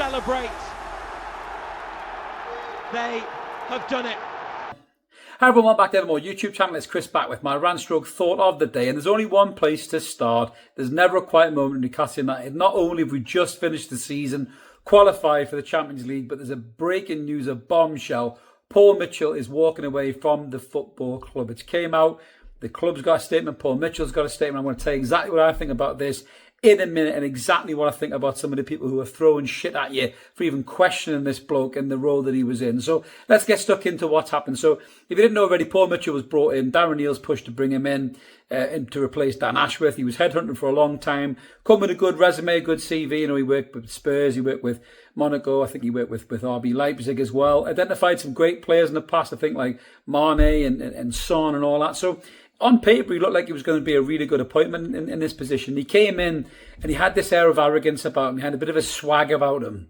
celebrate. They have done it. Hi everyone, welcome back to Evermore YouTube channel. It's Chris back with my rant stroke thought of the day, and there's only one place to start. There's never a quiet moment in Newcastle United. Not only have we just finished the season, qualified for the Champions League, but there's a breaking news, a bombshell. Paul Mitchell is walking away from the football club. It came out, the club's got a statement, Paul Mitchell's got a statement. I'm going to tell you exactly what I think about this in a minute, and exactly what I think about some of the people who are throwing shit at you for even questioning this bloke and the role that he was in. So let's get stuck into what's happened. So if you didn't know already, Paul Mitchell was brought in. Darren Neal's pushed to bring him in to replace Dan Ashworth. He was headhunting for a long time. Come with a good resume, a good CV. You know, he worked with Spurs, he worked with Monaco. I think he worked with RB Leipzig as well. Identified some great players in the past, I think, like Mane and Son and all that. So on paper, he looked like he was going to be a really good appointment in this position. He came in and he had this air of arrogance about him. He had a bit of a swag about him.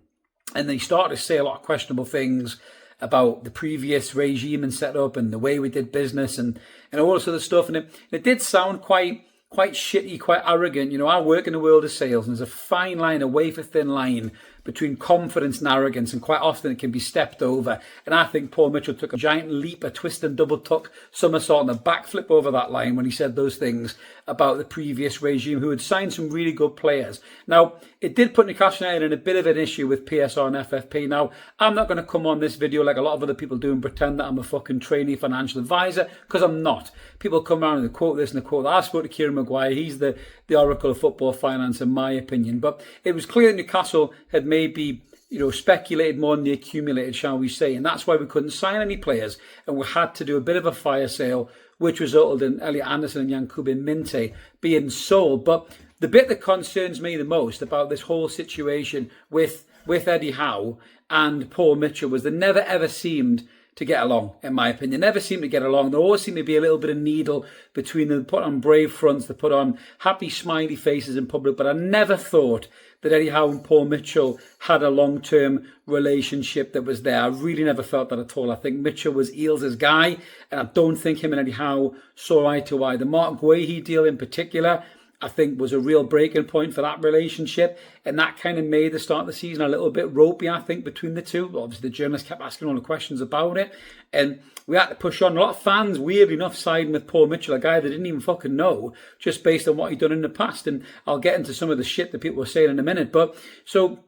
And then he started to say a lot of questionable things about the previous regime and setup and the way we did business and all this other stuff. And it did sound quite shitty, quite arrogant. You know, I work in the world of sales, and there's a fine line, a wafer thin line between confidence and arrogance, and quite often it can be stepped over. And I think Paul Mitchell took a giant leap, a twist and double tuck, somersault and a backflip over that line when he said those things about the previous regime, who had signed some really good players. Now, it did put Newcastle United in a bit of an issue with PSR and FFP. Now, I'm not going to come on this video like a lot of other people do and pretend that I'm a fucking trainee financial advisor, because I'm not. People come around and they quote this and they quote that. I spoke to Kieran Maguire. He's the oracle of football finance, in my opinion. But it was clear that Newcastle had maybe, you know, speculated more than they accumulated, shall we say. And that's why we couldn't sign any players. And we had to do a bit of a fire sale, which resulted in Elliot Anderson and Yankubin Minte being sold. But the bit that concerns me the most about this whole situation with Eddie Howe and Paul Mitchell was they never ever seemed to get along, in my opinion. Never seemed to get along. There always seemed to be a little bit of needle between them. They put on brave fronts, they put on happy smiley faces in public, but I never thought that Eddie Howe and Paul Mitchell had a long-term relationship that was there. I really never felt that at all. I think Mitchell was Eales' guy, and I don't think him and Eddie Howe saw eye to eye. The Mark Guehi deal in particular, I think, was a real breaking point for that relationship, and that kind of made the start of the season a little bit ropey, I think, between the two. Obviously, the journalists kept asking all the questions about it, and we had to push on. A lot of fans, weirdly enough, siding with Paul Mitchell, a guy they didn't even fucking know, just based on what he'd done in the past, and I'll get into some of the shit that people were saying in a minute. But so,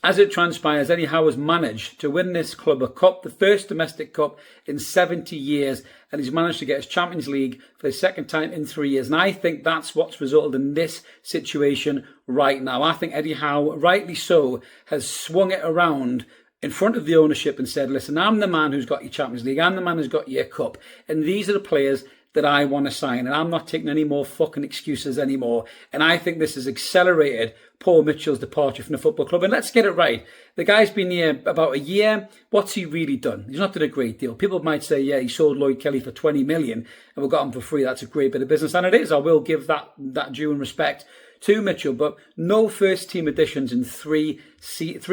as it transpires, Eddie Howe has managed to win this club a cup, the first domestic cup in 70 years, and he's managed to get his Champions League for the second time in 3 years. And I think that's what's resulted in this situation right now. I think Eddie Howe, rightly so, has swung it around in front of the ownership and said, listen, I'm the man who's got your Champions League, I'm the man who's got your cup, and these are the players that I want to sign, and I'm not taking any more fucking excuses anymore. And I think this has accelerated Paul Mitchell's departure from the football club. And let's get it right. The guy's been here about a year. What's he really done? He's not done a great deal. People might say, yeah, he sold Lloyd Kelly for 20 million and we got him for free. That's a great bit of business. And it is. I will give that due and respect to Mitchell, but no first team additions in three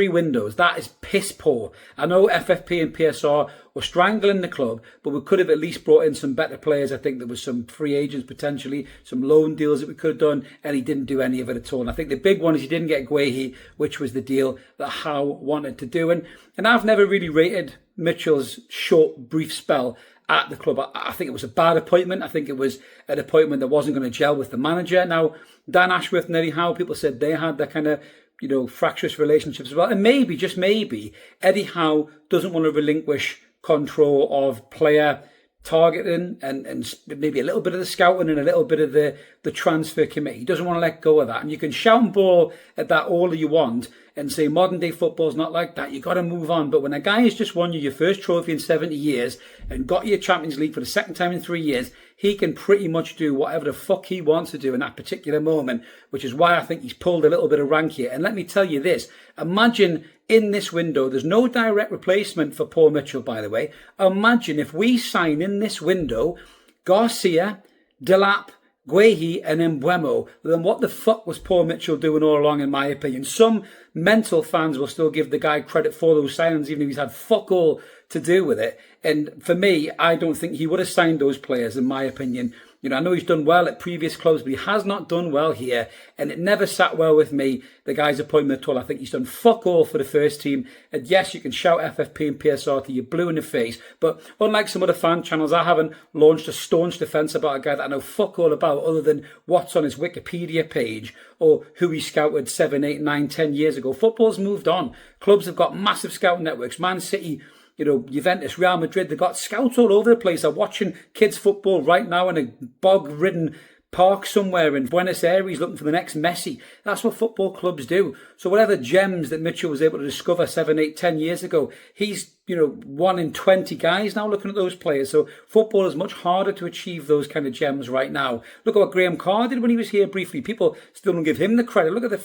windows. That is piss poor. I know FFP and PSR were strangling the club, but we could have at least brought in some better players. I think there was some free agents potentially, some loan deals that we could have done, and he didn't do any of it at all. And I think the big one is he didn't get Guehi, which was the deal that Howe wanted to do. And I've never really rated Mitchell's short, brief spell at the club. I think it was a bad appointment. I think it was an appointment that wasn't going to gel with the manager. Now, Dan Ashworth and Eddie Howe, people said they had that kind of, you know, fractious relationships as well. And maybe, just maybe, Eddie Howe doesn't want to relinquish control of player targeting and maybe a little bit of the scouting and a little bit of the transfer committee. He doesn't want to let go of that. And you can shout and bawl at that all you want and say modern day football's not like that. You got to move on. But when a guy has just won you your first trophy in 70 years and got your Champions League for the second time in 3 years, he can pretty much do whatever the fuck he wants to do in that particular moment, which is why I think he's pulled a little bit of rank here. And let me tell you this, imagine in this window, there's no direct replacement for Paul Mitchell, by the way. Imagine if we sign in this window Garcia, Delap, Guehi and Mbeumo, then what the fuck was Paul Mitchell doing all along, in my opinion? Some mental fans will still give the guy credit for those signings, even if he's had fuck all to do with it. And for me, I don't think he would have signed those players, in my opinion, You know, I know he's done well at previous clubs, but he has not done well here. And it never sat well with me, the guy's appointment at all. I think he's done fuck all for the first team. And yes, you can shout FFP and PSR till you're blue in the face. But unlike some other fan channels, I haven't launched a staunch defence about a guy that I know fuck all about other than what's on his Wikipedia page or who he scouted 7, 8, 9, 10 years ago. Football's moved on. Clubs have got massive scouting networks. Man City, you know, Juventus, Real Madrid, they've got scouts all over the place. I'm watching kids football right now in a bog-ridden park somewhere in Buenos Aires looking for the next Messi. That's what football clubs do. So whatever gems that Mitchell was able to discover 7, 8, 10 years ago, he's, you know, 1 in 20 guys now looking at those players. So football is much harder to achieve those kind of gems right now. Look at what Graham Carr did when he was here briefly. People still don't give him the credit. Look at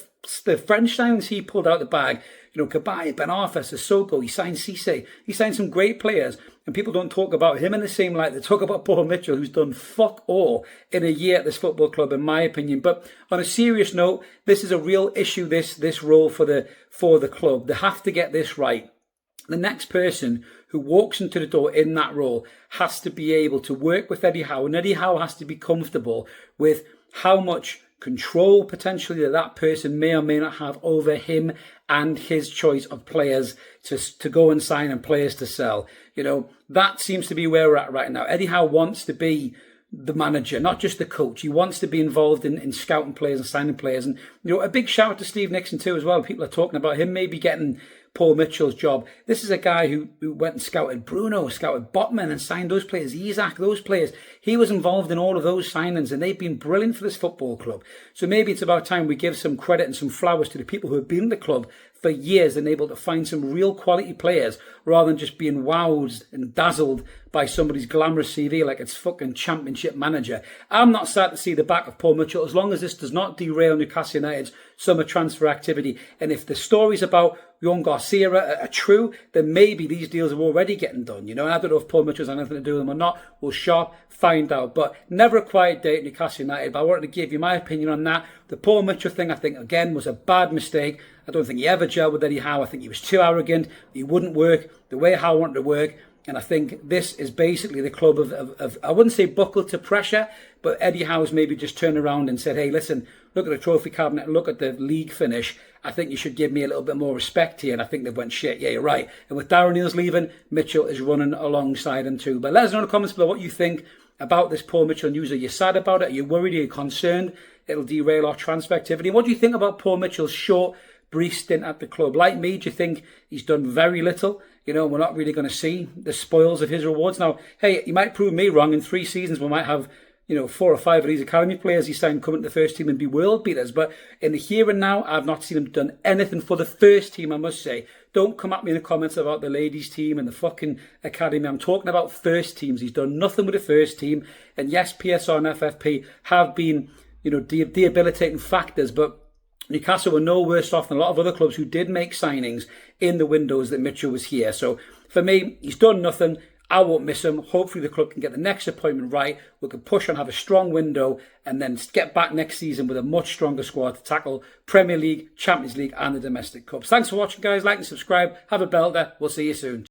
the French signings he pulled out the bag. You know, Kabay, Ben Arfa, Sissoko, he signed Cisse. He signed some great players. And people don't talk about him in the same light. They talk about Paul Mitchell, who's done fuck all in a year at this football club, in my opinion. But on a serious note, this is a real issue, this role for the club. They have to get this right. The next person who walks into the door in that role has to be able to work with Eddie Howe. And Eddie Howe has to be comfortable with how much control potentially that person may or may not have over him and his choice of players to go and sign and players to sell. You know, that seems to be where we're at right now. Eddie Howe wants to be the manager, not just the coach. He wants to be involved in scouting players and signing players. And, you know, a big shout out to Steve Nixon too as well. People are talking about him maybe getting Paul Mitchell's job. This is a guy who went and scouted Bruno, scouted Botman and signed those players, Isaac, those players. He was involved in all of those signings and they've been brilliant for this football club. So maybe it's about time we give some credit and some flowers to the people who have been in the club for years and able to find some real quality players rather than just being wowed and dazzled by somebody's glamorous CV like it's fucking championship manager. I'm not sad to see the back of Paul Mitchell as long as this does not derail Newcastle United's summer transfer activity. And if the stories about Jon Garcia are true, then maybe these deals are already getting done. You know, and I don't know if Paul Mitchell's had anything to do with them or not. We'll find out. But never a quiet day at Newcastle United. But I wanted to give you my opinion on that. The Paul Mitchell thing, I think, again, was a bad mistake. I don't think he ever gelled with Eddie Howe. I think he was too arrogant. He wouldn't work the way Howe wanted to work. And I think this is basically the club of I wouldn't say buckled to pressure, but Eddie Howe's maybe just turned around and said, hey, listen, look at the trophy cabinet, look at the league finish. I think you should give me a little bit more respect here. And I think they've went, shit, yeah, you're right. And with Darren Neal's leaving, Mitchell is running alongside him too. But let us know in the comments below what you think about this Paul Mitchell news. Are you sad about it? Are you worried? Are you concerned it'll derail our transfer activity? And what do you think about Paul Mitchell's short, brief stint at the club? Like me, do you think he's done very little? You know, we're not really going to see the spoils of his rewards. Now, hey, he might prove me wrong. In 3 seasons, we might have, you know, 4 or 5 of these academy players he signed coming to the first team and be world beaters. But in the here and now, I've not seen him done anything for the first team, I must say. Don't come at me in the comments about the ladies team and the fucking academy. I'm talking about first teams. He's done nothing with the first team. And yes, PSR and FFP have been, you know, debilitating factors, but Newcastle were no worse off than a lot of other clubs who did make signings in the windows that Mitchell was here. So for me, he's done nothing. I won't miss him. Hopefully the club can get the next appointment right. We can push on, have a strong window, and then get back next season with a much stronger squad to tackle Premier League, Champions League, and the domestic cups. Thanks for watching, guys. Like and subscribe. Have a belter. We'll see you soon.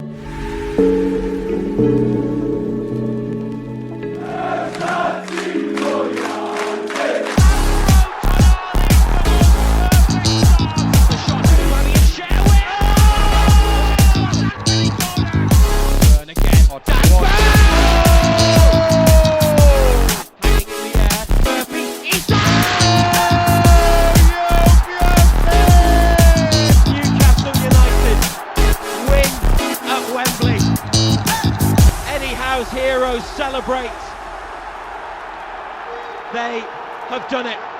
Heroes celebrate. They have done it.